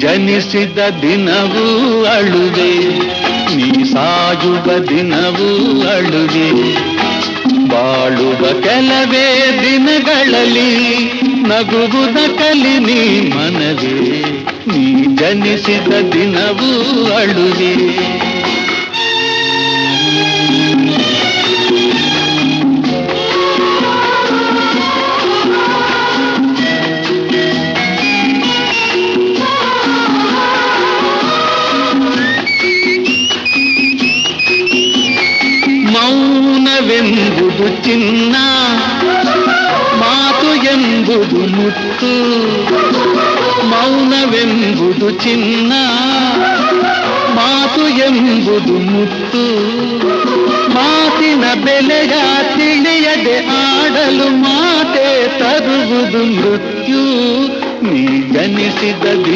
ಜನಿಸಿದ ದಿನವೂ ಅಳುವೆ, ನೀ ಸಾಯುವ ದಿನವೂ ಅಳುವೆ. ಬಾಳುವ ಕೆಲವೇ ದಿನಗಳಲ್ಲಿ ನಗುವುದ ಕಲಿ ನೀ ಮನವೇ, ನೀ ಜನಿಸಿದ ದಿನವೂ ಅಳುವೆ. ಮೌನವೆಂಬುದು ಚಿನ್ನ, ಮಾತು ಎಂಬುದು ಮುತ್ತು. ಮೌನವೆಂಬುದು ಚಿನ್ನ, ಮಾತು ಎಂಬುದು ಮುತ್ತು. ಮಾತಿನ ಬೆಲೆಯ ತಿಳಿಯದೆ ಆಡಲು ಮಾತೆ ತರುವುದು ಮೃತ್ಯು. ನೀ ಜನಿಸಿದ ದಿನ